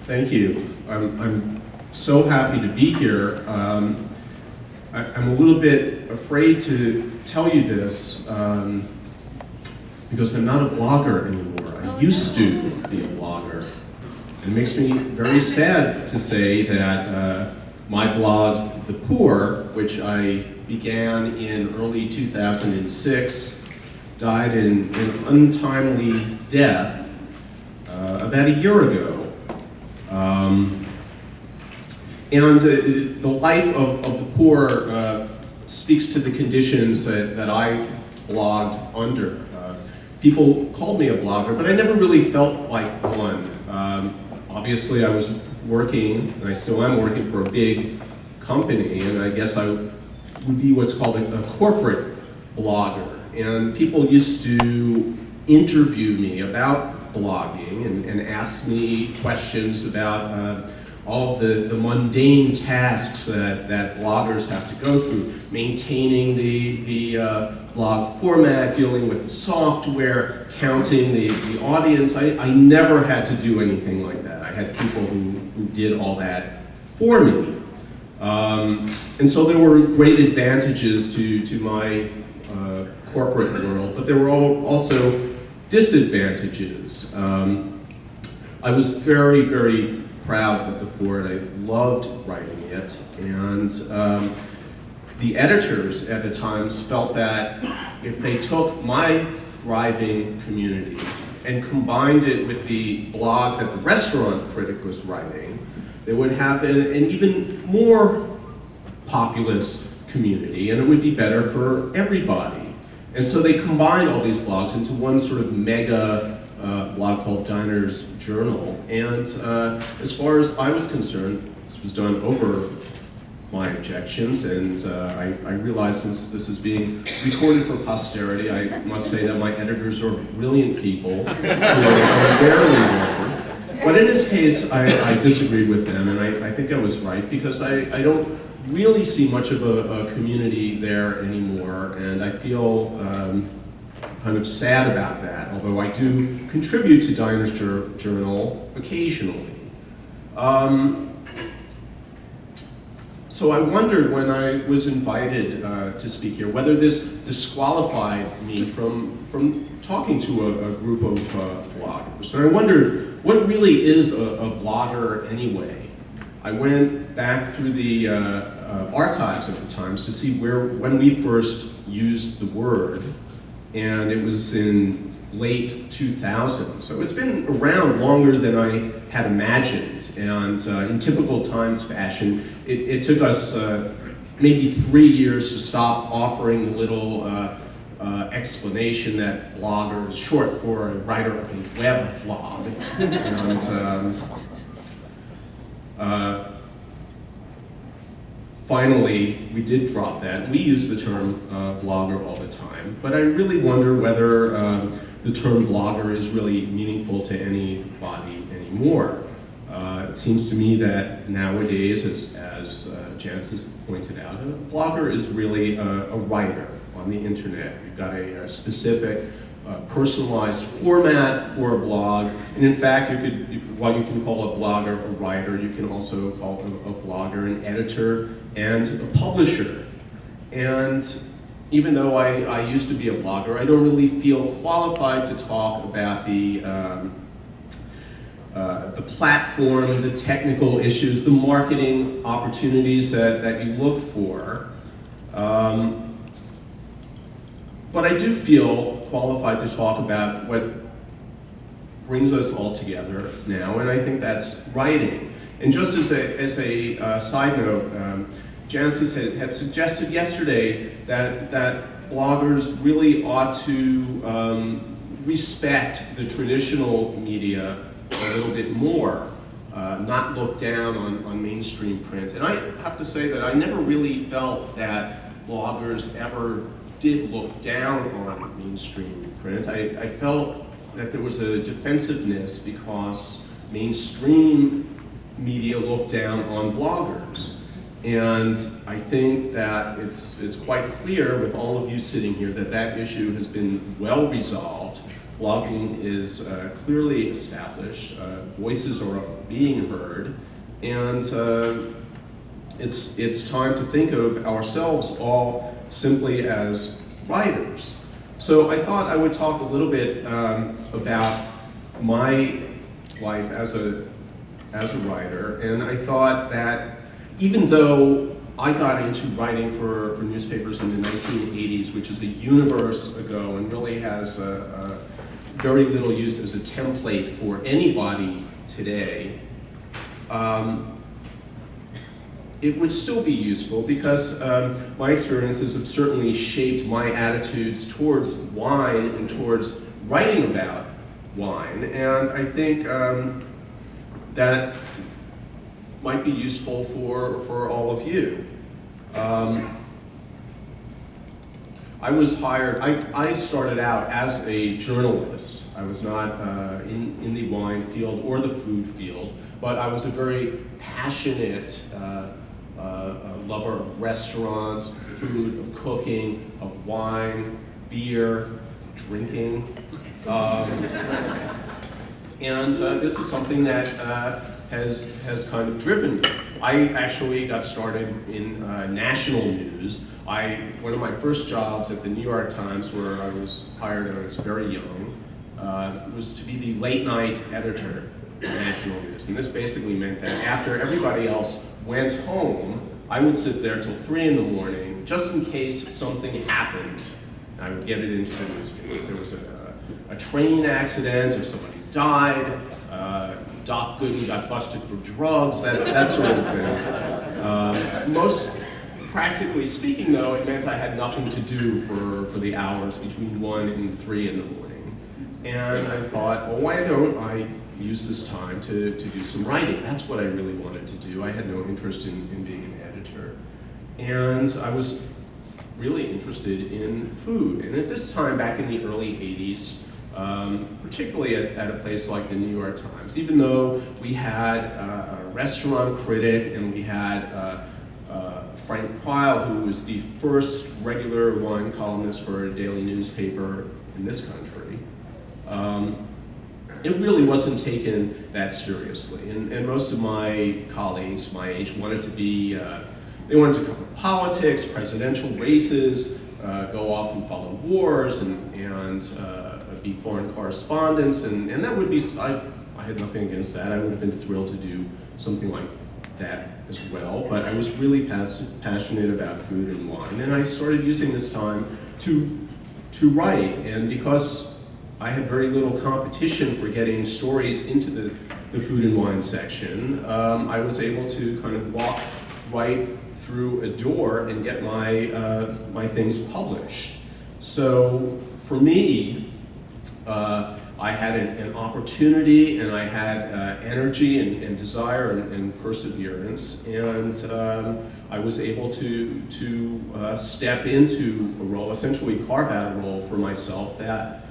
Thank you. I'm so happy to be here. I'm a little bit afraid to tell you this because I'm not a blogger anymore. I used to be a blogger. It makes me very sad to say that my blog, The Poor, which I began in early 2006, died in an untimely death about a year ago. And the life of The Poor speaks to the conditions that I blogged under. People called me a blogger, but I never really felt like one. Obviously, I was working, and I still am working for a big company, and I guess I would be what's called a corporate blogger. And people used to interview me about blogging and ask me questions about all the mundane tasks that bloggers have to go through, maintaining the blog format, dealing with the software, counting the audience. I never had to do anything like that. I had people who did all that for me. And so there were great advantages to my corporate world, but there were also disadvantages. I was very, very proud of The Poor, and I loved writing it. And the editors at the Times felt that if they took my thriving community and combined it with the blog that the restaurant critic was writing, they would have an even more populous community, and it would be better for everybody. And so they combined all these blogs into one sort of mega blog called Diners Journal. And as far as I was concerned, this was done over my objections, and I realized since this is being recorded for posterity, I must say that my editors are brilliant people who are barely wrong. But in this case, I disagreed with them, and I think I was right, because I don't really see much of a community there anymore, and I feel kind of sad about that, although I do contribute to Diners Journal occasionally. So I wondered when I was invited to speak here whether this disqualified me from talking to a group of bloggers. And I wondered, what really is a blogger anyway? I went back through the archives of the Times to see when we first used the word, and it was in late 2000. So it's been around longer than I had imagined, and in typical Times fashion, it took us maybe 3 years to stop offering the little explanation that blogger is short for a writer of a web blog. And finally, we did drop that. We use the term blogger all the time, but I really wonder whether the term blogger is really meaningful to anybody anymore. It seems to me that nowadays, as Jancis pointed out, a blogger is really a writer on the internet. You've got a specific personalized format for a blog, and in fact, while you can call a blogger a writer, you can also call a blogger an editor and a publisher. And even though I used to be a blogger, I don't really feel qualified to talk about the platform, the technical issues, the marketing opportunities that you look for. But I do feel qualified to talk about what brings us all together now, and I think that's writing. And just as a side note, Jancis had suggested yesterday that bloggers really ought to respect the traditional media a little bit more, not look down on mainstream print. And I have to say that I never really felt that bloggers ever did look down on mainstream print. I felt that there was a defensiveness because mainstream media looked down on bloggers. And I think that it's quite clear with all of you sitting here that issue has been well resolved. blogging is clearly established, voices are being heard, and it's time to think of ourselves all simply as writers. So I thought I would talk a little bit about my life as a writer, and I thought that even though I got into writing for newspapers in the 1980s, which is a universe ago and really has very little use as a template for anybody today, it would still be useful because my experiences have certainly shaped my attitudes towards wine and towards writing about wine. And I think that might be useful for all of you. I was hired, I started out as a journalist. I was not in the wine field or the food field, but I was a very passionate lover of restaurants, food, of cooking, of wine, beer, drinking. And this is something that has kind of driven me. I actually got started in national news. One of my first jobs at the New York Times, where I was hired when I was very young, was to be the late night editor for national news. And this basically meant that after everybody else went home, I would sit there till 3 in the morning, just in case something happened. I would get it into the newspaper. If there was a train accident, or somebody died, Doc Gooden got busted for drugs, that sort of thing. Most practically speaking, though, it meant I had nothing to do for the hours between 1 and 3 in the morning. And I thought, well, why don't I use this time to do some writing? That's what I really wanted to do. I had no interest in being an editor. And I was really interested in food. And at this time, back in the early 80s, particularly at a place like the New York Times, even though we had a restaurant critic and we had Frank Pyle, who was the first regular wine columnist for a daily newspaper in this country, it really wasn't taken that seriously. And most of my colleagues my age wanted to be, they wanted to cover politics, presidential races, go off and follow wars, and be foreign correspondents, and that would be, I had nothing against that. I would have been thrilled to do something like that as well, but I was really passionate about food and wine, and I started using this time to write. And because I had very little competition for getting stories into the food and wine section, I was able to kind of walk right through a door and get my things published. So for me, I had an opportunity, and I had energy and desire and perseverance, and I was able to step into a role, essentially carve out a role for myself that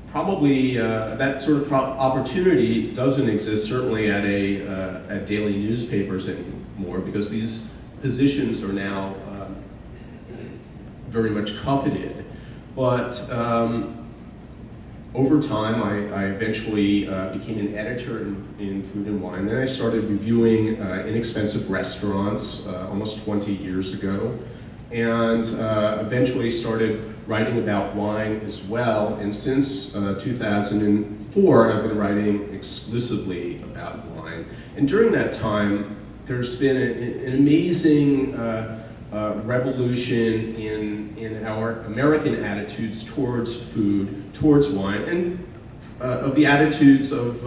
probably that sort of opportunity doesn't exist, certainly at daily newspapers anymore, because these positions are now very much coveted. But over time, I eventually became an editor in food and wine. Then I started reviewing inexpensive restaurants almost 20 years ago, and eventually started writing about wine as well. And since 2004, I've been writing exclusively about wine. And during that time, there's been an amazing revolution in our American attitudes towards food, towards wine, and of the attitudes of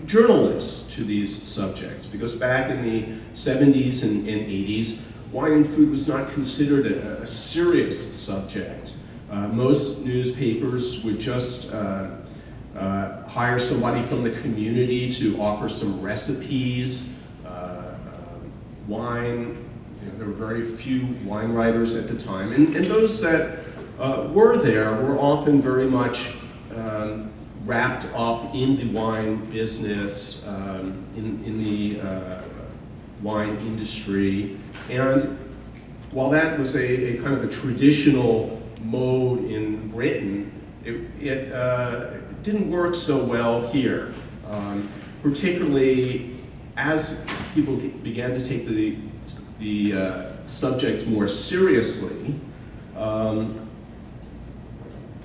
journalists to these subjects. Because back in the 70s and 80s, wine and food was not considered a serious subject. Most newspapers would just hire somebody from the community to offer some recipes. Wine, there were very few wine writers at the time, and those that were there were often very much wrapped up in the wine business, in the wine industry. And while that was a kind of a traditional mode in Britain, it didn't work so well here, particularly as people began to take the subjects more seriously.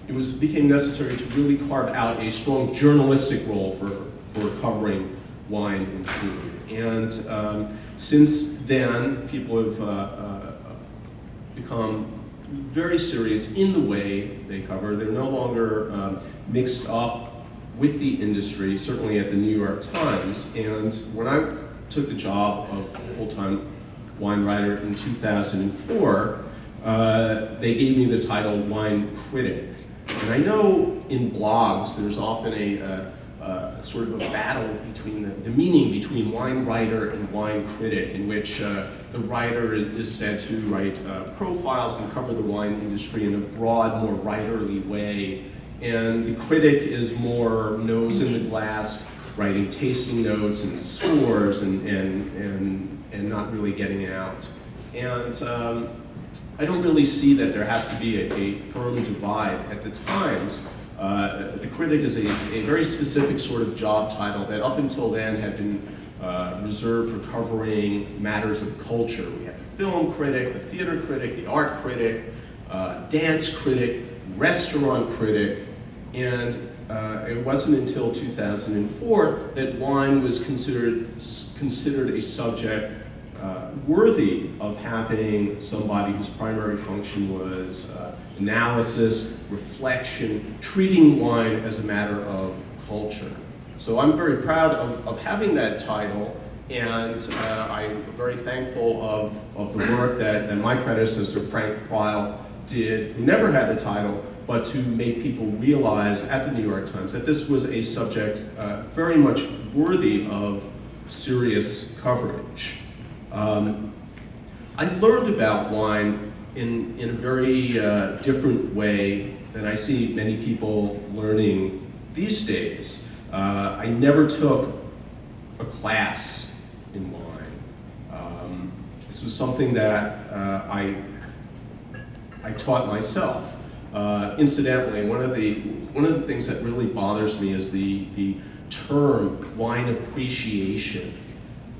It became necessary to really carve out a strong journalistic role for covering wine and food. And since then, people have become very serious in the way they cover. They're no longer mixed up with the industry, certainly at the New York Times. And when I took the job of full-time wine writer in 2004, they gave me the title wine critic. And I know in blogs there's often a sort of a battle between the meaning between wine writer and wine critic, in which the writer is said to write profiles and cover the wine industry in a broad, more writerly way, and the critic is more nose in the glass, writing tasting notes and scores and not really getting out. And I don't really see that there has to be a firm divide. At the Times, the critic is a very specific sort of job title that up until then had been reserved for covering matters of culture. We had the film critic, the theater critic, the art critic, dance critic, restaurant critic, and it wasn't until 2004 that wine was considered a subject worthy of having somebody whose primary function was analysis, reflection, treating wine as a matter of culture. So I'm very proud of having that title, and I'm very thankful of the work that my predecessor, Frank Preil, did, who never had the title, but to make people realize at the New York Times that this was a subject very much worthy of serious coverage. I learned about wine in a very different way than I see many people learning these days. I never took a class in wine. This was something that I taught myself. Incidentally, one of the things that really bothers me is the term wine appreciation.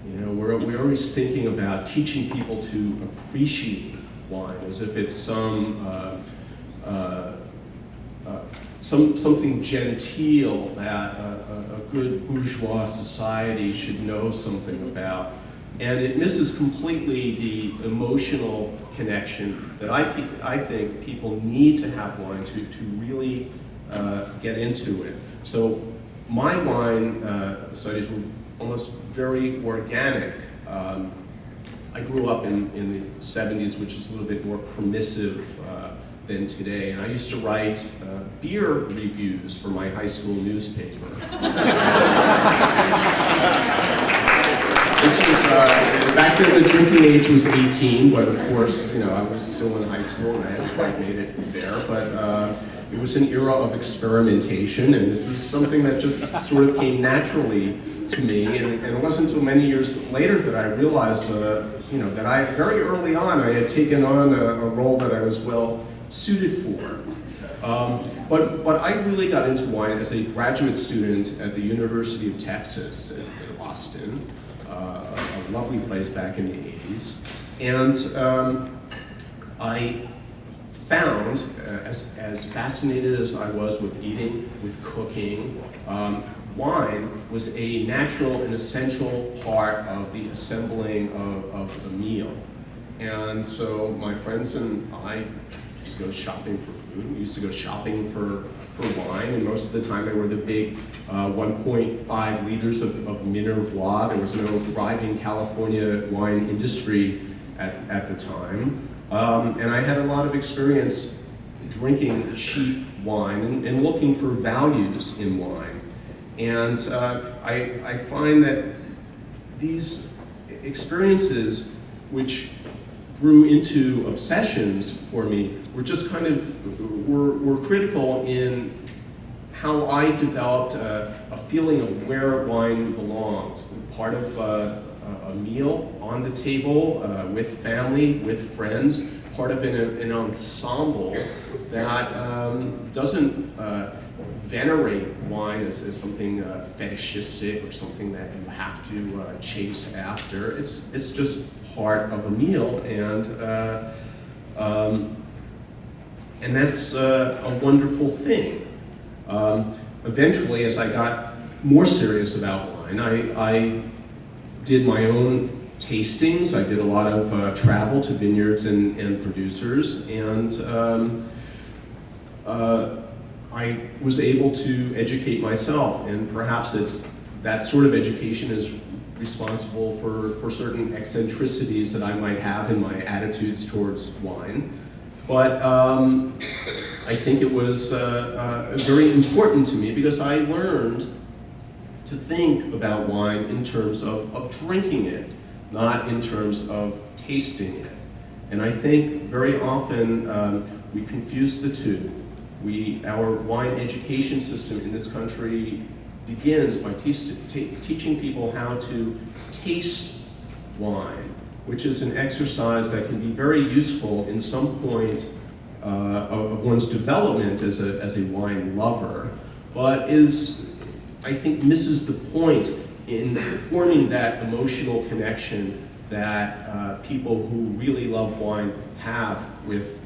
You know, we're always thinking about teaching people to appreciate wine as if it's something genteel that a good bourgeois society should know something about. And it misses completely the emotional connection that I think people need to have wine to really get into it. So my wine studies were almost very organic. I grew up in the 70s, which is a little bit more permissive than today, and I used to write beer reviews for my high school newspaper. This was, back then the drinking age was 18, but of course, you know, I was still in high school and I hadn't quite made it there, but it was an era of experimentation, and this was something that just sort of came naturally to me, and it wasn't until many years later that I realized, you know, that very early on I had taken on a role that I was well suited for. But I really got into wine as a graduate student at the University of Texas in Austin, a lovely place back in the 80s, and I found, as fascinated as I was with eating, with cooking, wine was a natural and essential part of the assembling of a meal. And so my friends and I used to go shopping for food. We used to go shopping for wine, and most of the time they were the big 1.5 liters of Minervois. There was no thriving California wine industry at the time. And I had a lot of experience drinking cheap wine and looking for values in wine. And I find that these experiences, which grew into obsessions for me, were just kind of, were critical in how I developed a feeling of where wine belongs. Part of a meal on the table with family, with friends, part of an ensemble that doesn't venerate wine as something fetishistic or something that you have to chase after. It's just part of a meal, and that's a wonderful thing. Eventually, as I got more serious about wine, I did my own tastings. I did a lot of travel to vineyards and producers, and I was able to educate myself, and perhaps that sort of education is responsible for certain eccentricities that I might have in my attitudes towards wine. But I think it was very important to me because I learned to think about wine in terms of drinking it, not in terms of tasting it. And I think very often we confuse the two. Our wine education system in this country begins by teaching people how to taste wine, which is an exercise that can be very useful in some point of one's development as a wine lover, but I think misses the point in forming that emotional connection that people who really love wine have with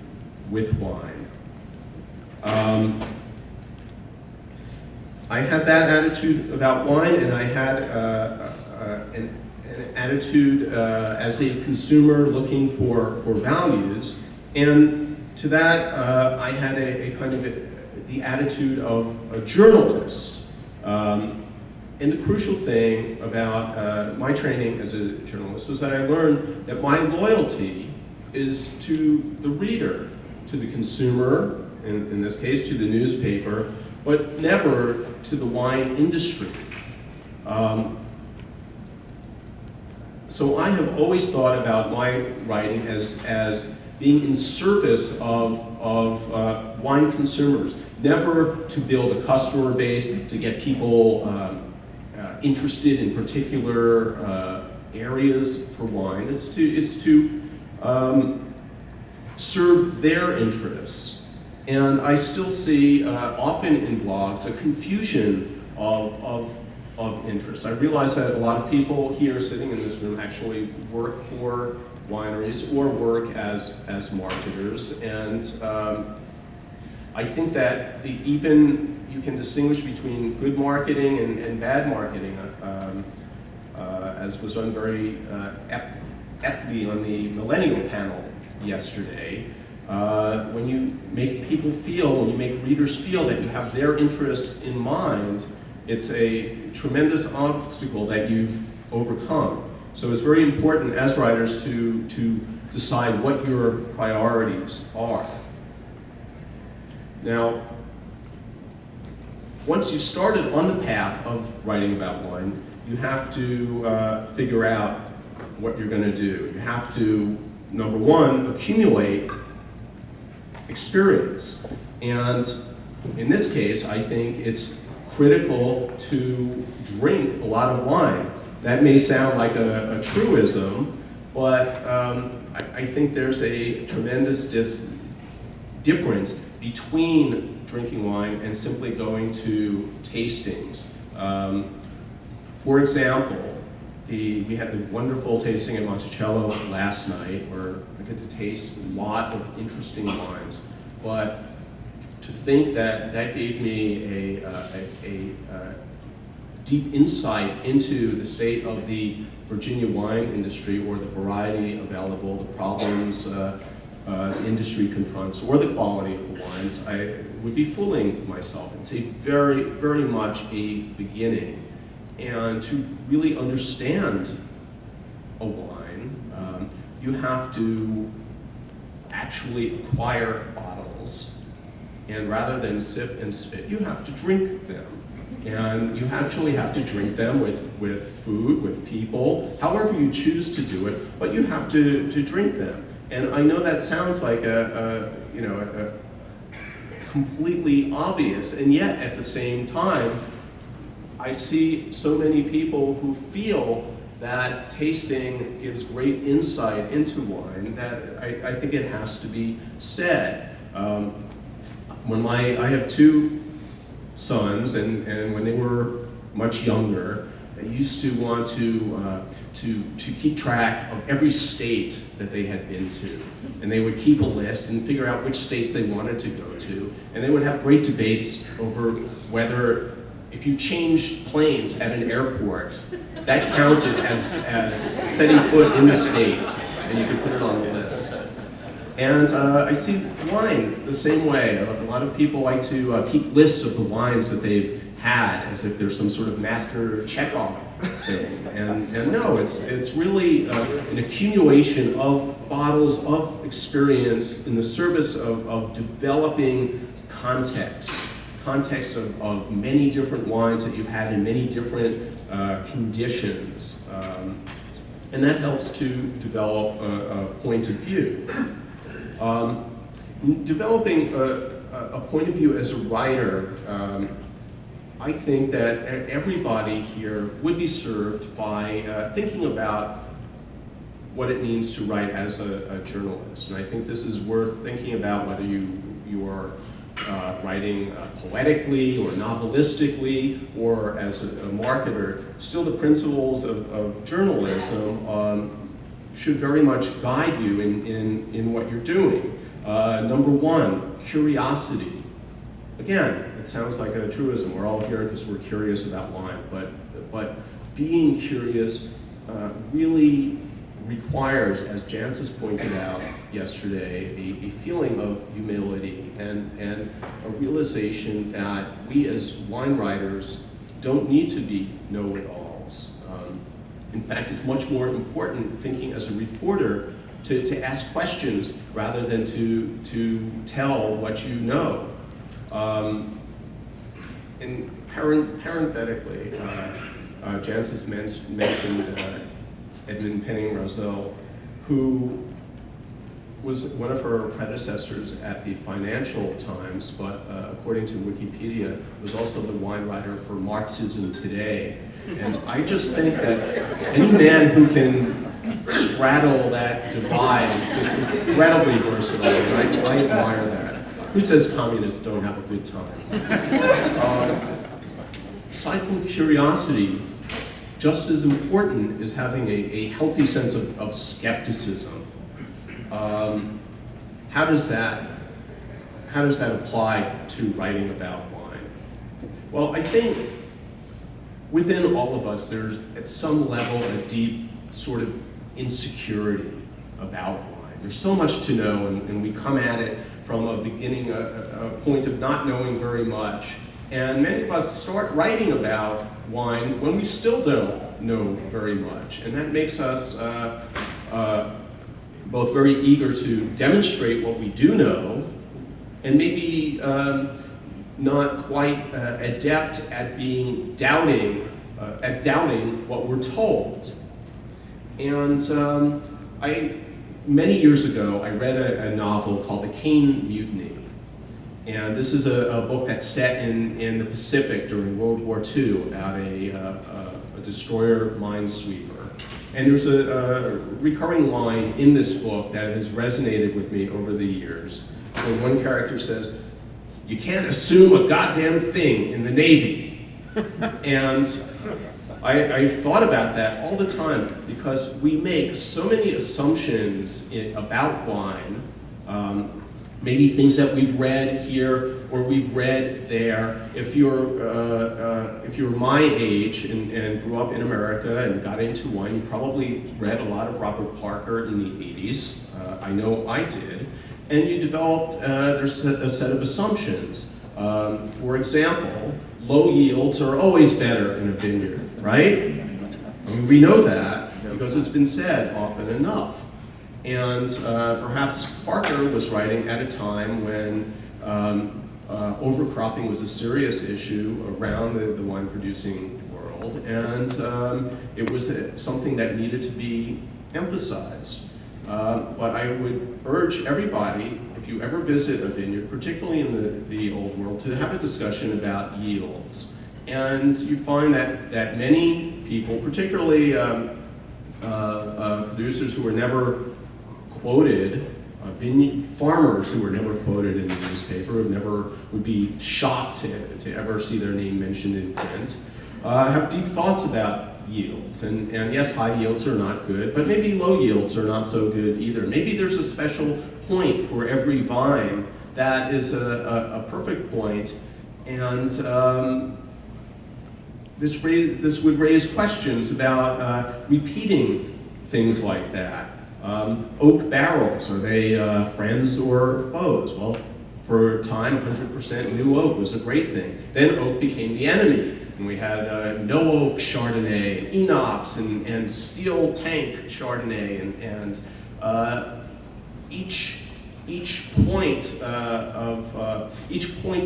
wine. I had that attitude about wine, and I had an attitude as a consumer looking for values, and to that I had a kind of the attitude of a journalist. And the crucial thing about my training as a journalist was that I learned that my loyalty is to the reader, to the consumer, in this case to the newspaper, but never to the wine industry. So I have always thought about my writing as being in service of wine consumers, never to build a customer base, to get people interested in particular areas for wine. It's to serve their interess. And I still see, often in blogs, a confusion of interests. I realize that a lot of people here sitting in this room actually work for wineries or work as marketers, and I think that even you can distinguish between good marketing and bad marketing, as was done very aptly on the Millennial panel yesterday. When you make people feel, when you make readers feel that you have their interest in mind, it's a tremendous obstacle that you've overcome. So it's very important as writers to decide what your priorities are. Now, once you started on the path of writing about wine, you have to figure out what you're going to do. You have to, number one, accumulate experience. And in this case, I think it's critical to drink a lot of wine. That may sound like a truism, but I think there's a tremendous difference between drinking wine and simply going to tastings. For example, we had the wonderful tasting at Monticello last night, where I get to taste a lot of interesting wines. But to think that gave me a deep insight into the state of the Virginia wine industry, or the variety available, the problems the industry confronts, or the quality of the wines, I would be fooling myself. It's a very, very much a beginning. And to really understand a wine, you have to actually acquire bottles, and rather than sip and spit, you have to drink them. And you actually have to drink them with food, with people, however you choose to do it, but you have to drink them. And I know that sounds like a completely obvious, and yet at the same time, I see so many people who feel that tasting gives great insight into wine that I think it has to be said. I have two sons, and when they were much younger, they used to want to keep track of every state that they had been to. And they would keep a list and figure out which states they wanted to go to. And they would have great debates over whether, if you changed planes at an airport, that counted as setting foot in the state, and you could put it on the list. And I see wine the same way. A lot of people like to keep lists of the wines that they've had, as if there's some sort of master checkoff thing. And no, it's really an accumulation of bottles of experience in the service of developing context of many different wines that you've had in many different conditions. And that helps to develop a point of view. Developing a point of view as a writer, I think that everybody here would be served by thinking about what it means to write as a journalist. And I think this is worth thinking about, whether you are writing poetically or novelistically or as a marketer. Still, the principles of journalism should very much guide you in what you're doing. Number one, curiosity. Again, it sounds like a truism. We're all here because we're curious about wine, but being curious really requires, as Jancis pointed out yesterday, a feeling of humility and a realization that we as wine writers don't need to be know-it-alls. In fact, it's much more important, thinking as a reporter, to ask questions rather than to tell what you know. And parenthetically, Jancis mentioned Edmund Penning-Rosell, who was one of her predecessors at the Financial Times, but according to Wikipedia, was also the wine writer for Marxism Today. And I just think that any man who can straddle that divide is just incredibly versatile, and I admire that. Who says communists don't have a good time? Aside from curiosity, just as important is having a healthy sense of skepticism. How does that apply to writing about wine? Well, I think within all of us, there's at some level a deep sort of insecurity about wine. There's so much to know, and we come at it from a beginning, a point of not knowing very much. And many of us start writing about wine when we still don't know very much. And that makes us both very eager to demonstrate what we do know, and maybe not quite adept at doubting what we're told. And many years ago, I read a novel called The Caine Mutiny. And this is a book that's set in the Pacific during World War II about a destroyer minesweeper. And there's a recurring line in this book that has resonated with me over the years. When one character says, "You can't assume a goddamn thing in the Navy." And I've thought about that all the time, because we make so many assumptions about wine, maybe things that we've read here or we've read there. If you're my age and grew up in America and got into wine, you probably read a lot of Robert Parker in the 80s. I know I did. And you developed there's a set of assumptions. For example, low yields are always better in a vineyard, right? I mean, we know that because it's been said often enough. And perhaps Parker was writing at a time when overcropping was a serious issue around the wine-producing world, and it was something that needed to be emphasized. But I would urge everybody, if you ever visit a vineyard, particularly in the Old World, to have a discussion about yields. And you find that many people, particularly producers who were never quoted farmers who were never quoted in the newspaper, who never would be shocked to ever see their name mentioned in print, have deep thoughts about yields. And yes, high yields are not good, but maybe low yields are not so good either. Maybe there's a special point for every vine that is a perfect point, and this would raise questions about repeating things like that. Oak barrels, are they friends or foes? Well, for a time, 100% new oak was a great thing. Then oak became the enemy, and we had no oak Chardonnay, inox, and steel tank Chardonnay, and each point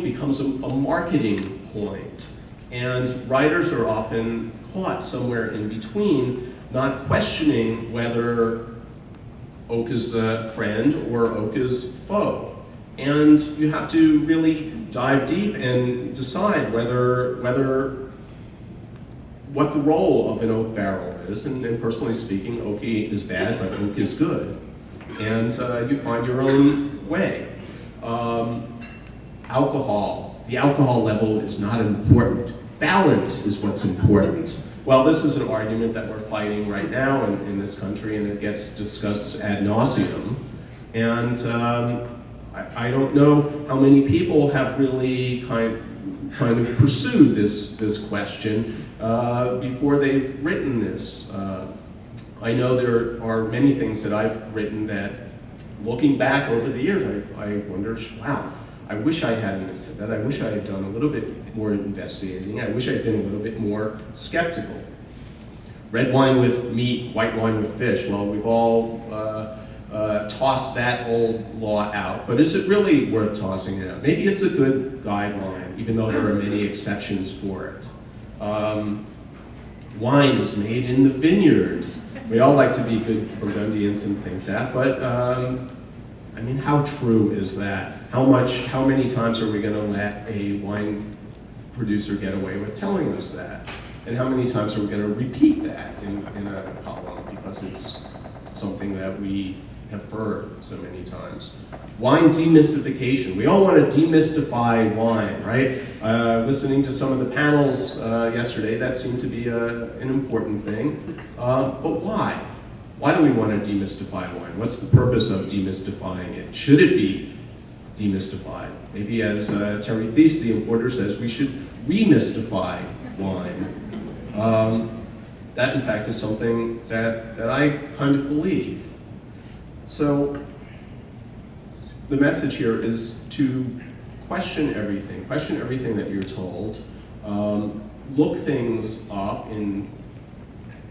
becomes a marketing point, and writers are often caught somewhere in between, not questioning whether oak is a friend or oak is foe. And you have to really dive deep and decide what the role of an oak barrel is. And personally speaking, oak is bad, but oak is good. And you find your own way. Alcohol. The alcohol level is not important. Balance is what's important. Well, this is an argument that we're fighting right now in this country, and it gets discussed ad nauseum. And I don't know how many people have really kind of pursued this question before they've written this. I know there are many things that I've written that, looking back over the years, I wonder, wow, I wish I hadn't said that. I wish I had done a little bit more investigating. I wish I'd been a little bit more skeptical. Red wine with meat, white wine with fish. Well, we've all tossed that old law out, but is it really worth tossing it out? Maybe it's a good guideline, even though there are many exceptions for it. Wine is made in the vineyard. We all like to be good Burgundians and think that, but I mean, how true is that? How many times are we going to let a wine producer get away with telling us that? And how many times are we going to repeat that in a column because it's something that we have heard so many times? Wine demystification. We all want to demystify wine, right? Listening to some of the panels yesterday, that seemed to be an important thing. But why? Why do we want to demystify wine? What's the purpose of demystifying it? Should it be demystified? Maybe, as Terry Thies, the importer, says, we should remystify wine. That, in fact, is something that I kind of believe. So the message here is to question everything that you're told. Look things up in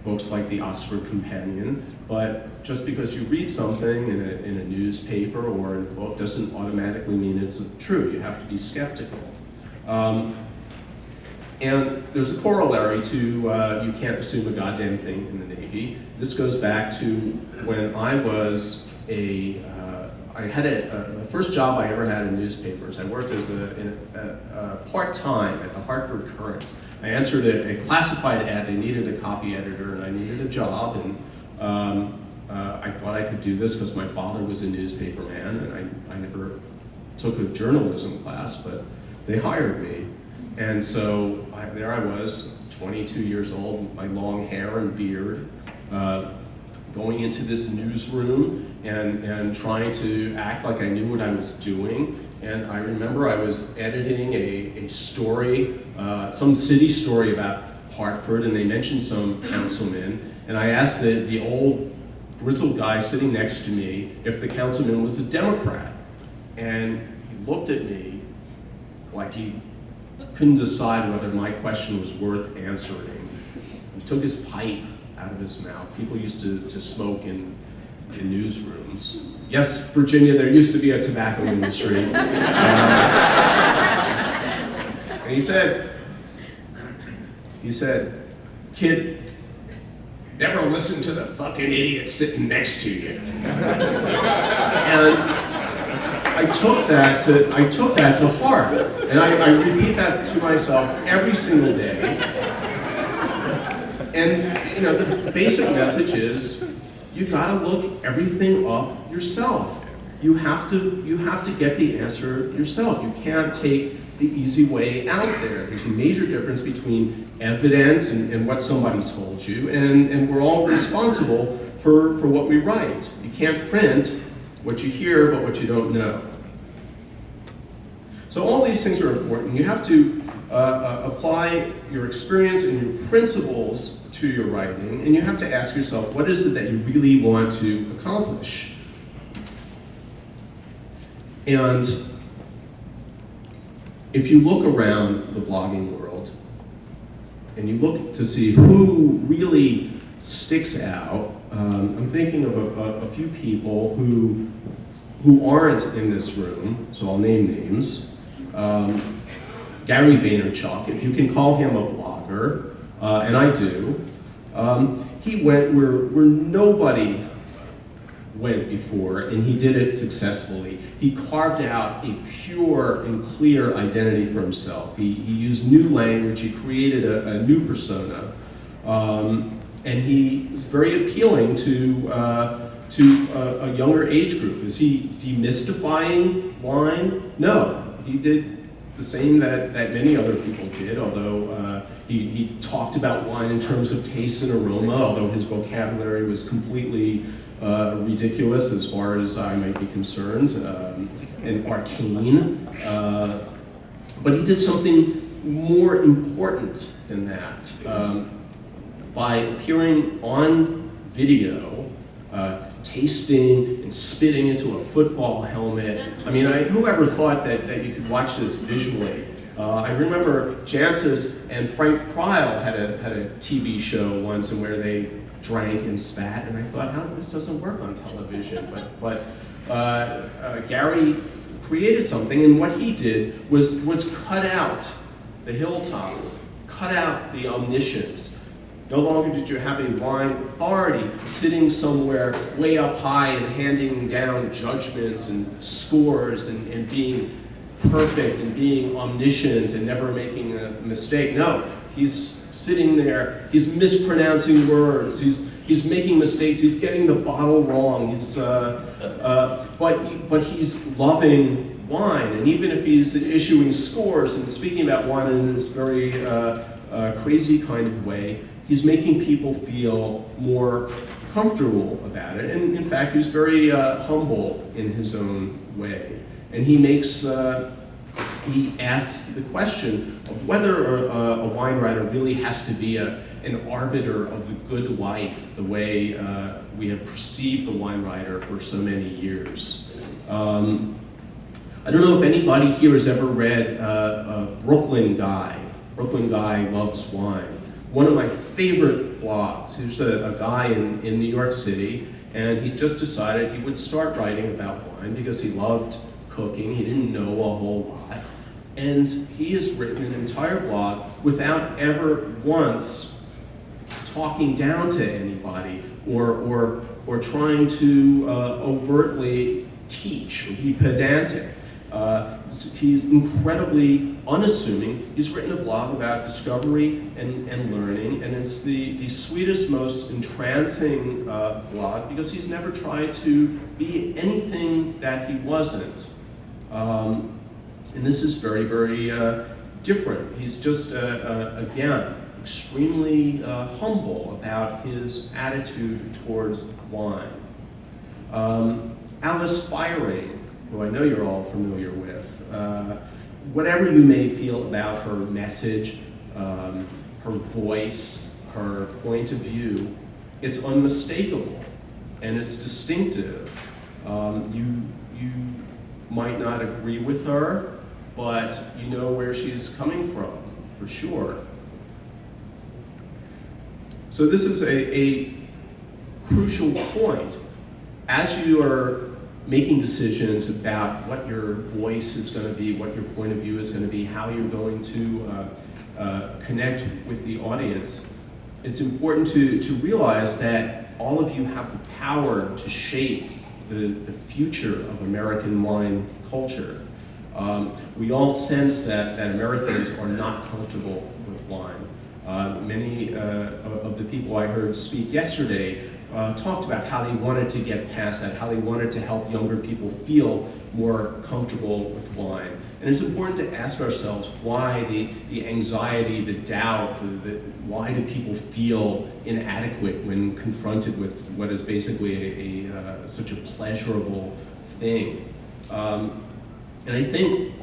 books like the Oxford Companion, but just because you read something in a newspaper or in a book doesn't automatically mean it's true. You have to be skeptical. And there's a corollary to you can't assume a goddamn thing in the Navy. This goes back to when I was the first job I ever had in newspapers. I worked as a part-time at the Hartford Courant. I answered a classified ad. They needed a copy editor, and I needed a job. And I thought I could do this because my father was a newspaper man, and I never took a journalism class, but they hired me. And so there I was, 22 years old, my long hair and beard, going into this newsroom and trying to act like I knew what I was doing. And I remember I was editing a story, some city story about Hartford, and they mentioned some councilman. And I asked the old grizzled guy sitting next to me if the councilman was a Democrat. And he looked at me like he couldn't decide whether my question was worth answering. He took his pipe out of his mouth. People used to smoke in newsrooms. Yes, Virginia, there used to be a tobacco industry. And he said, "Kid, never listen to the fucking idiot sitting next to you." And I took that to heart, and I repeat that to myself every single day. And the basic message is, you gotta look everything up yourself. you have to get the answer yourself. You can't take the easy way out there. There's a major difference between evidence and what somebody told you, and we're all responsible for what we write. You can't print what you hear, but what you don't know. So all these things are important. You have to apply your experience and your principles to your writing, and you have to ask yourself, what is it that you really want to accomplish? And if you look around the blogging world, and you look to see who really sticks out, I'm thinking of a few people who aren't in this room, so I'll name names. Gary Vaynerchuk, if you can call him a blogger, and I do, he went where nobody went before, and he did it successfully. He carved out a pure and clear identity for himself. He used new language, he created a new persona, and he was very appealing to a younger age group. Is he demystifying wine? No, he did the same that many other people did, although he talked about wine in terms of taste and aroma, although his vocabulary was completely ridiculous as far as I might be concerned, and arcane. But he did something more important than that. By appearing on video, tasting and spitting into a football helmet. I mean, whoever thought that you could watch this visually? I remember Jancis and Frank Pryl had a TV show once where they drank and spat, and I thought, this doesn't work on television. But Gary created something, and what he did was cut out the hilltop, cut out the omniscience. No longer did you have a wine authority sitting somewhere way up high and handing down judgments and scores and being perfect and being omniscient and never making a mistake. No, he's sitting there, he's mispronouncing words, he's making mistakes, he's getting the bottle wrong, but he's loving wine, and even if he's issuing scores and speaking about wine in this very crazy kind of way, he's making people feel more comfortable about it. And in fact, he's very humble in his own way. And he asks the question of whether a wine writer really has to be an arbiter of the good life, the way we have perceived the wine writer for so many years. I don't know if anybody here has ever read Brooklyn Guy. Brooklyn Guy Loves Wine. One of my favorite blogs. He's a guy in New York City, and he just decided he would start writing about wine because he loved cooking. He didn't know a whole lot. And he has written an entire blog without ever once talking down to anybody or trying to overtly teach or be pedantic. He's incredibly unassuming. He's written a blog about discovery and learning, and it's the sweetest, most entrancing blog because he's never tried to be anything that he wasn't. And this is very, very different. He's just, again, extremely humble about his attitude towards wine. Alice Firing, who I know you're all familiar with, whatever you may feel about her message, her voice, her point of view, it's unmistakable and it's distinctive. You might not agree with her, but you know where she's coming from, for sure. So this is a crucial point. As you are making decisions about what your voice is going to be, what your point of view is going to be, how you're going to connect with the audience, it's important to realize that all of you have the power to shape the future of American wine culture. We all sense that Americans are not comfortable with wine. Many of the people I heard speak yesterday talked about how they wanted to get past that, how they wanted to help younger people feel more comfortable with wine. And it's important to ask ourselves why the anxiety, the doubt, why do people feel inadequate when confronted with what is basically such a pleasurable thing. And I think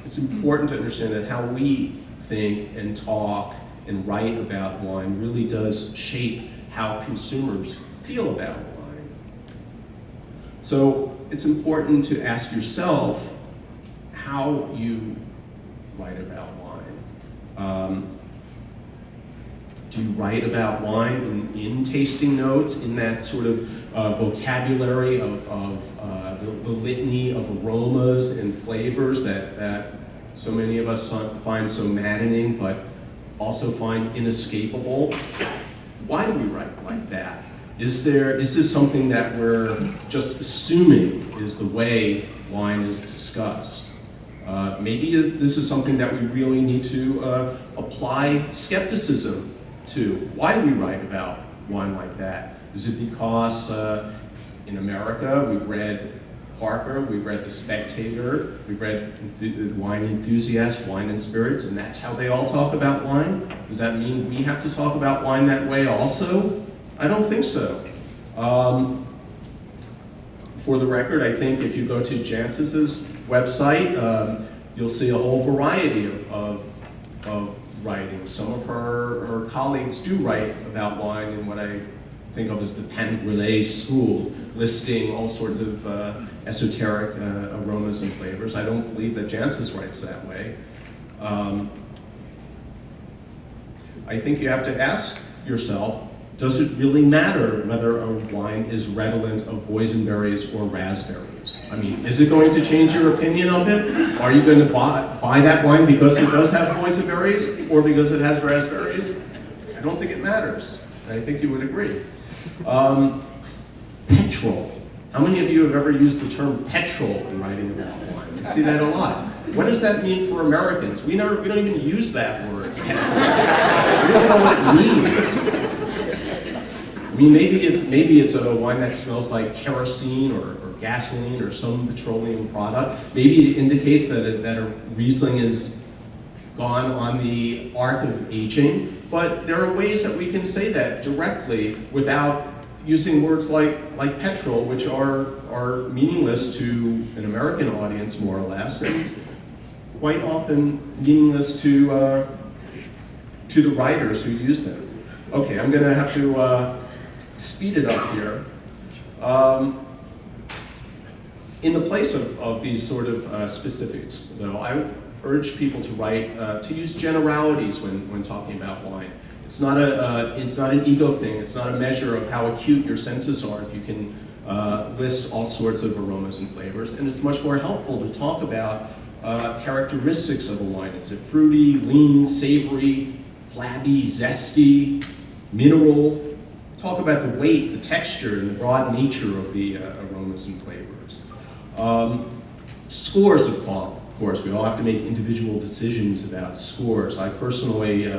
it's important to understand that how we think and talk and write about wine really does shape how consumers feel about wine. So it's important to ask yourself how you write about wine. Do you write about wine in tasting notes, in that sort of vocabulary of the litany of aromas and flavors that so many of us find so maddening, but also find inescapable? Why do we write like that? Is this something that we're just assuming is the way wine is discussed? Maybe this is something that we really need to apply skepticism to. Why do we write about wine like that? Is it because in America we've read Parker, we've read The Spectator, we've read Wine Enthusiast, Wine and Spirits, and that's how they all talk about wine? Does that mean we have to talk about wine that way also? I don't think so. For the record, I think if you go to Jancis's website, you'll see a whole variety of writing. Some of her colleagues do write about wine in what I think of as the Pan Brûlé school, listing all sorts of esoteric aromas and flavors. I don't believe that Jancis writes that way. I think you have to ask yourself, does it really matter whether a wine is redolent of boysenberries or raspberries? I mean, is it going to change your opinion of it? Are you going to buy that wine because it does have boysenberries or because it has raspberries? I don't think it matters. I think you would agree. Petrol. How many of you have ever used the term petrol in writing about wine? I see that a lot. What does that mean for Americans? We don't even use that word, petrol. We don't know what it means. I mean, maybe it's a wine that smells like kerosene or gasoline or some petroleum product. Maybe it indicates that a Riesling is gone on the arc of aging. But there are ways that we can say that directly without using words like petrol, which are meaningless to an American audience, more or less, and quite often meaningless to the writers who use them. Okay, I'm going to have to speed it up here. In the place of these sort of specifics, though, I urge people to write, to use generalities when talking about wine. It's not an ego thing. It's not a measure of how acute your senses are if you can list all sorts of aromas and flavors. And it's much more helpful to talk about characteristics of a wine. Is it fruity, lean, savory, flabby, zesty, mineral? Talk about the weight, the texture, and the broad nature of the aromas and flavors. Scores of course, we all have to make individual decisions about scores. I personally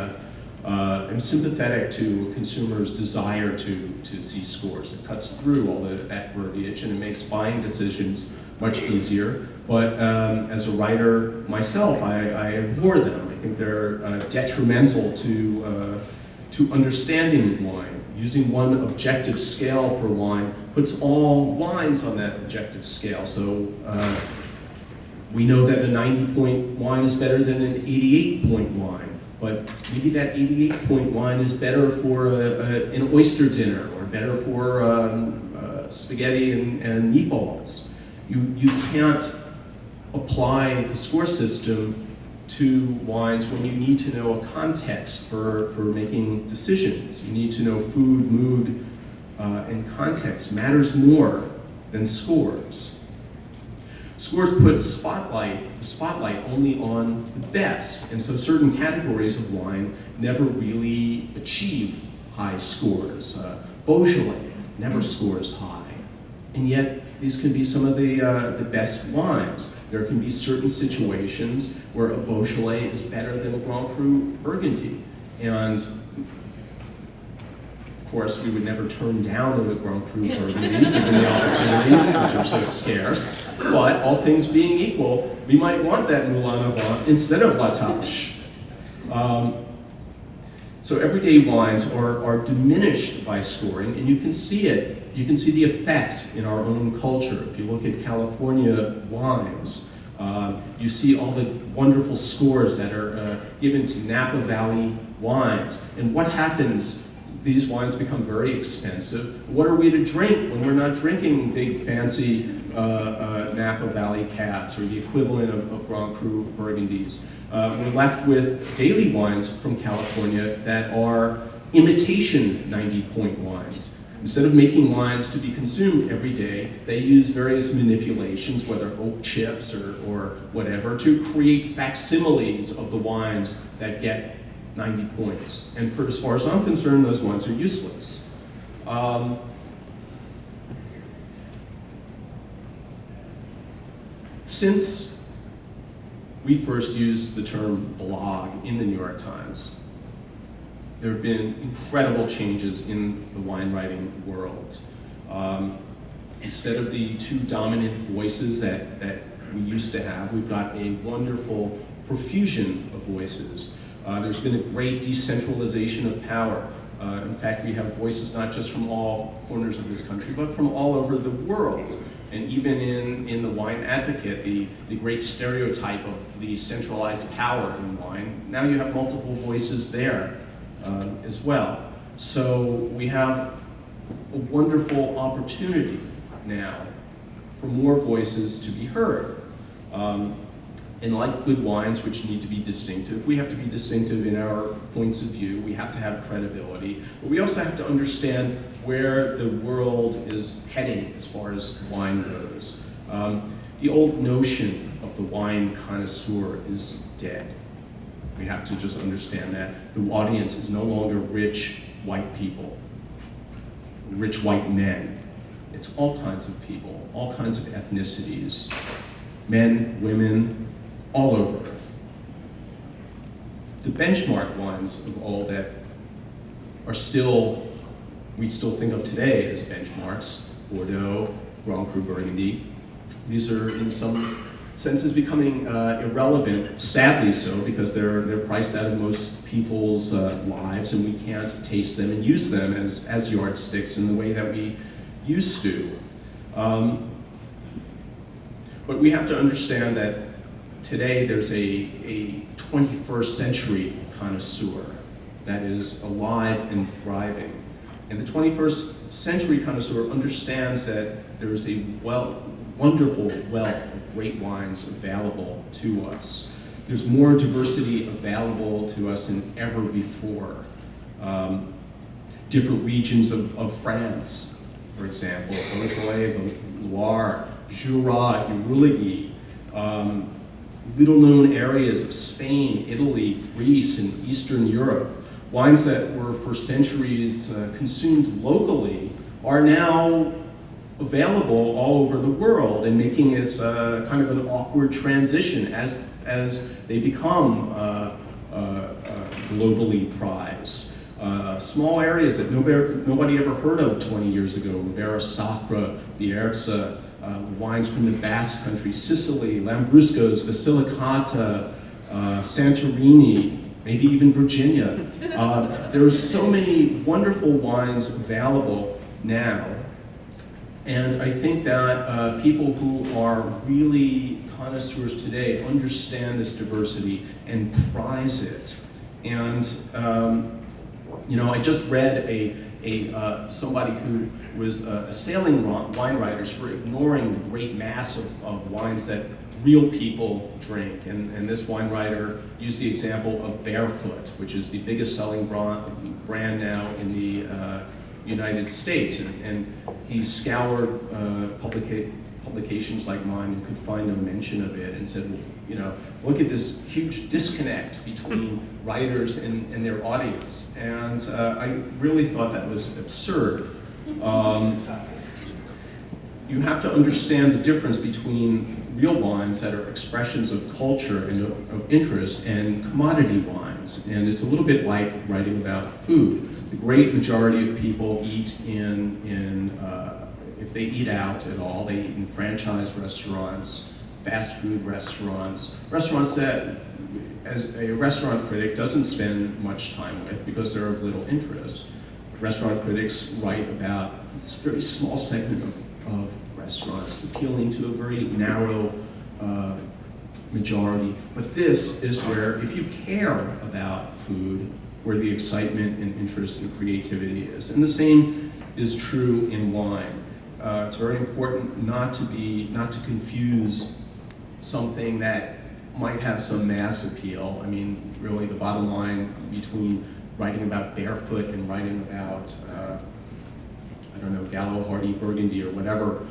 am sympathetic to consumers' desire to see scores. It cuts through all that verbiage and it makes buying decisions much easier. But as a writer myself, I abhor them. I think they're detrimental to understanding wine. Using one objective scale for wine puts all wines on that objective scale. So we know that a 90-point wine is better than an 88-point wine, but maybe that 88-point wine is better for an oyster dinner or better for spaghetti and meatballs. You can't apply the score system to wines when you need to know a context for making decisions. You need to know food, mood, and context matters more than scores. Scores put spotlight only on the best, and so certain categories of wine never really achieve high scores. Beaujolais never scores high, and yet these can be some of the best wines. There can be certain situations where a Beaujolais is better than a Grand Cru Burgundy, and of course, we would never turn down a Grand Cru Burgundy given the opportunities, which are so scarce. But all things being equal, we might want that Moulin Avant instead of La Tâche. So everyday wines are diminished by scoring, and you can see it. You can see the effect in our own culture. If you look at California wines, you see all the wonderful scores that are given to Napa Valley wines. And what happens? These wines become very expensive. What are we to drink when we're not drinking big fancy Napa Valley cabs or the equivalent of Grand Cru Burgundies? We're left with daily wines from California that are imitation 90-point wines. Instead of making wines to be consumed every day, they use various manipulations, whether oak chips or whatever, to create facsimiles of the wines that get 90 points. And for as far as I'm concerned, those wines are useless. Since we first used the term blog in the New York Times, there have been incredible changes in the wine writing world. Instead of the two dominant voices that we used to have, we've got a wonderful profusion of voices. There's been a great decentralization of power. In fact, we have voices not just from all corners of this country, but from all over the world. And even in the Wine Advocate, the great stereotype of the centralized power in wine, now you have multiple voices there as well. So we have a wonderful opportunity now for more voices to be heard. And like good wines, which need to be distinctive, we have to be distinctive in our points of view. We have to have credibility, but we also have to understand where the world is heading as far as wine goes. The old notion of the wine connoisseur is dead. We have to just understand that the audience is no longer rich white people, rich white men. It's all kinds of people, all kinds of ethnicities, men, women, all over. The benchmark wines of all that are still, we still think of today as benchmarks, Bordeaux, Grand Cru Burgundy. These are in some senses becoming irrelevant, sadly so, because they're priced out of most people's lives, and we can't taste them and use them as yardsticks in the way that we used to. But we have to understand that today there's a 21st century connoisseur that is alive and thriving. And the 21st century connoisseur understands that there is a wonderful wealth of great wines available to us. There's more diversity available to us than ever before. Different regions of France, for example, Beaujolais, the Loire, Jura, Rouligy, little-known areas of Spain, Italy, Greece, and Eastern Europe. Wines that were for centuries consumed locally are now available all over the world and making this kind of an awkward transition as they become globally prized. Small areas that nobody ever heard of 20 years ago, Ribera Sacra, Bierza, wines from the Basque Country, Sicily, Lambruscos, Basilicata, Santorini, maybe even Virginia. There are so many wonderful wines available now. And I think that people who are really connoisseurs today understand this diversity and prize it. And I just read somebody who was assailing wine writers for ignoring the great mass of wines that real people drink. And this wine writer used the example of Barefoot, which is the biggest selling brand now in the United States. And he scoured publications like mine and could find no mention of it and said, well, look at this huge disconnect between writers and their audience. And I really thought that was absurd. You have to understand the difference between real wines that are expressions of culture and of interest, and commodity wines. And it's a little bit like writing about food. The great majority of people eat if they eat out at all, they eat in franchise restaurants, fast food restaurants, restaurants that, as a restaurant critic, doesn't spend much time with because they're of little interest. Restaurant critics write about this very small segment of restaurants, appealing to a very narrow majority. But this is where, if you care about food, where the excitement and interest and creativity is. And the same is true in wine. It's very important not to confuse something that might have some mass appeal. I mean, really the bottom line between writing about barefoot and writing about, I don't know, Gallo, Hardy, Burgundy, or whatever,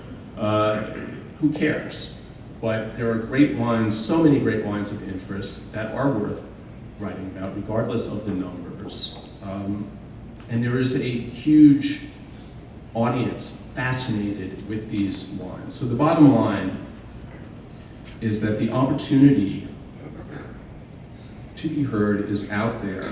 who cares? But there are great wines, so many great wines of interest that are worth writing about, regardless of the numbers. And there is a huge audience fascinated with these wines. So the bottom line is that the opportunity to be heard is out there.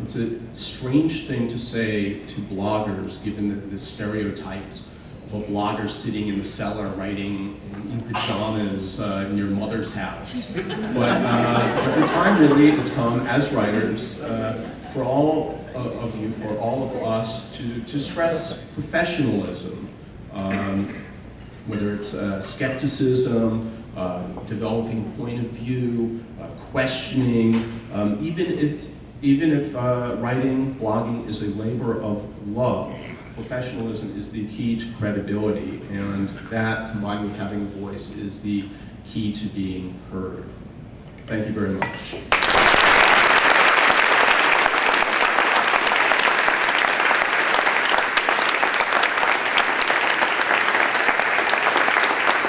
It's a strange thing to say to bloggers, given the stereotypes of a blogger sitting in the cellar writing in pajamas in your mother's house. But the time really has come as writers for all of you, for all of us, to stress professionalism, whether it's skepticism, developing point of view, questioning, even if writing, blogging is a labor of love. Professionalism is the key to credibility, and that, combined with having a voice, is the key to being heard. Thank you very much.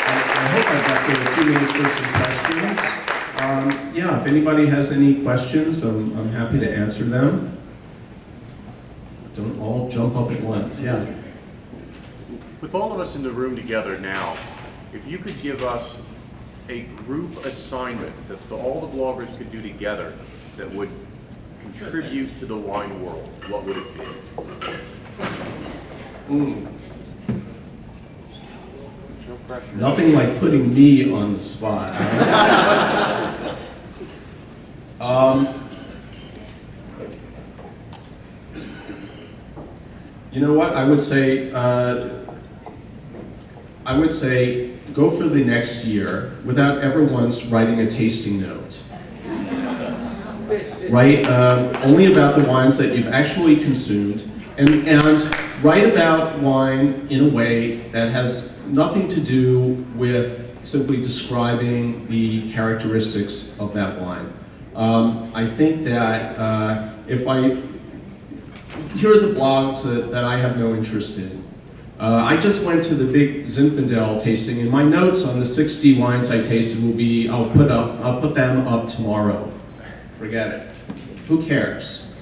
I hope I got through a few minutes for some questions. Yeah, if anybody has any questions, I'm happy to answer them. Don't all jump up at once, yeah. With all of us in the room together now, if you could give us a group assignment that all the bloggers could do together that would contribute to the wine world, what would it be? No pressure. Nothing like putting me on the spot. You know what? I would say go for the next year without ever once writing a tasting note. Write only about the wines that you've actually consumed, and write about wine in a way that has nothing to do with simply describing the characteristics of that wine. I think that here are the blogs that I have no interest in. I just went to the big Zinfandel tasting, and my notes on the 60 wines I tasted will be, I'll put them up tomorrow. Forget it. Who cares?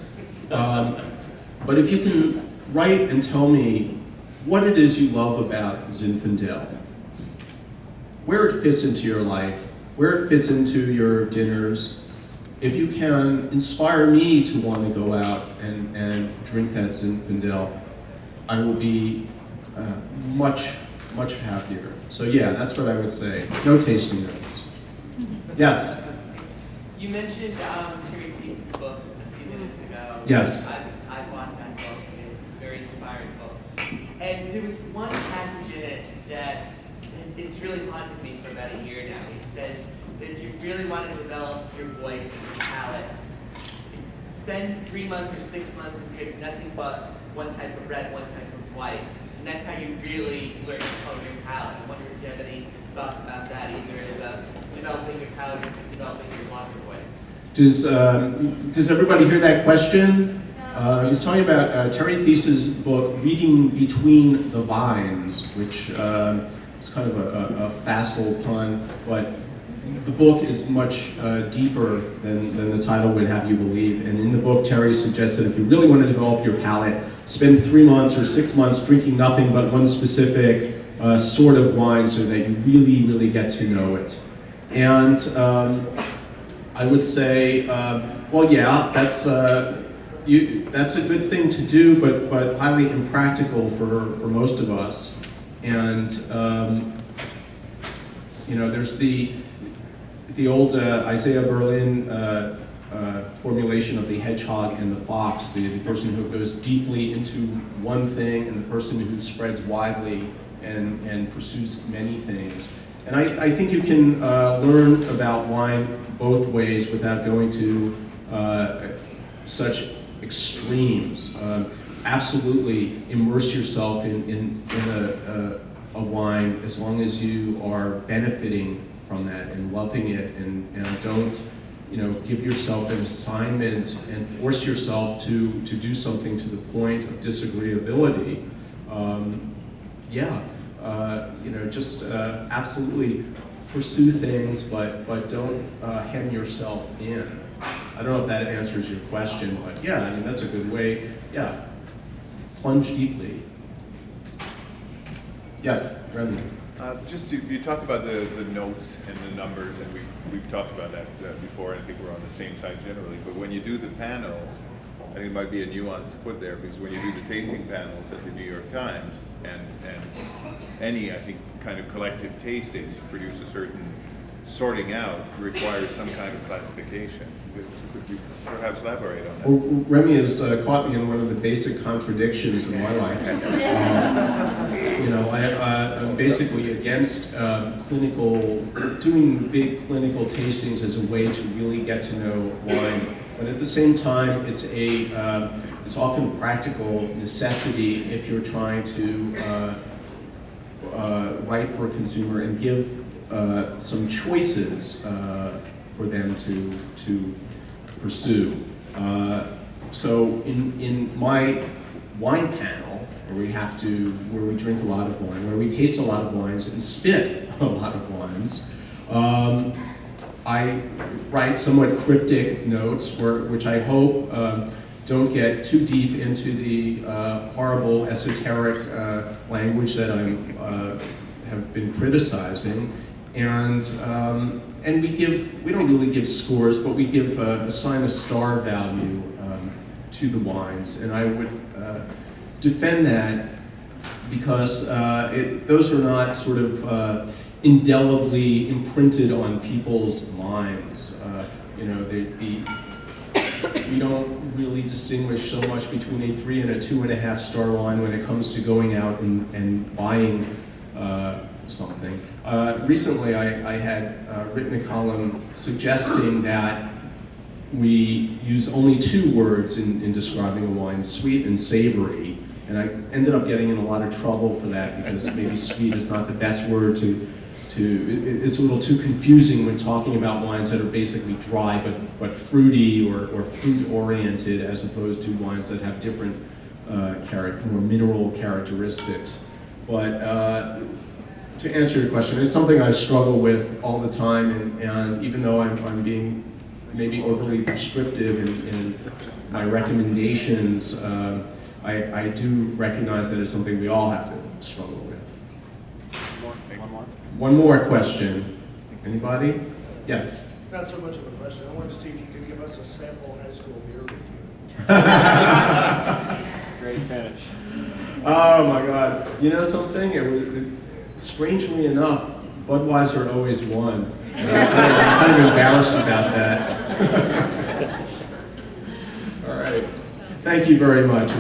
But if you can write and tell me what it is you love about Zinfandel, where it fits into your life, where it fits into your dinners, if you can inspire me to want to go out and drink that Zinfandel, I will be much, much happier. So yeah, that's what I would say. No tasting notes. Yes? You mentioned Terry Peace's book a few minutes ago. Yes. I bought that book. It's a very inspiring book. And there was one passage in it that it's really haunted me for about a year now. It says that if you really want to develop your voice and your palate, spend 3 months or 6 months and drink nothing but one type of red, one type of white. And that's how you really learn to hone your palate. I wonder if you have any thoughts about that, either as developing your palate or developing your blogger voice. Does everybody hear that question? He's talking about Terry Theis's book, Reading Between the Vines, which is kind of a facile pun, but the book is much deeper than the title would have you believe. And in the book, Terry suggests that if you really want to develop your palate, spend 3 months or 6 months drinking nothing but one specific sort of wine so that you really, really get to know it. And I would say, well, yeah, that's a good thing to do, but highly impractical for most of us. And you know, there's the old Isaiah Berlin formulation of the hedgehog and the fox, the person who goes deeply into one thing and the person who spreads widely and pursues many things. And I think you can learn about wine both ways without going to such extremes. Absolutely immerse yourself in a wine as long as you are benefiting from that and loving it, and don't, you know, give yourself an assignment and force yourself to do something to the point of disagreeability. You know, just absolutely pursue things, but don't hem yourself in. I don't know if that answers your question, but yeah, I mean, that's a good way. Yeah, plunge deeply. Yes, Remy. Just you talked about the notes and the numbers, and we've talked about that before, and I think we're on the same side generally. But when you do the panels, I think it might be a nuance to put there, because when you do the tasting panels at the New York Times and any, I think, kind of collective tasting to produce a certain sorting out requires some kind of classification. Could you perhaps elaborate on that? Well, Remy has caught me in one of the basic contradictions in my life. You know, I'm basically against doing big clinical tastings as a way to really get to know wine. But at the same time, it's often a practical necessity if you're trying to write for a consumer and give some choices for them to pursue. So in my wine panel, where we drink a lot of wine, where we taste a lot of wines and spit a lot of wines, I write somewhat cryptic notes, which I hope don't get too deep into the horrible esoteric language that I have been criticizing, and we don't really give scores, but we assign a star value to the wines, and I would defend that because those are not sort of indelibly imprinted on people's minds. You know, we don't really distinguish so much between a 3 and a 2.5 star wine when it comes to going out and buying something. Recently, I had written a column suggesting that we use only 2 words in describing a wine, sweet and savory. And I ended up getting in a lot of trouble for that because maybe sweet is not the best word it's a little too confusing when talking about wines that are basically dry but fruity or fruit-oriented, as opposed to wines that have different more mineral characteristics. But to answer your question, it's something I struggle with all the time, and even though I'm being maybe overly prescriptive in my recommendations, I do recognize that it's something we all have to struggle with. One more question. Anybody? Yes? Not so much of a question. I wanted to see if you could give us a sample high school beer review. Great finish. Oh my God. You know something? Strangely enough, Budweiser always won. I'm kind of embarrassed about that. All right. Thank you very much.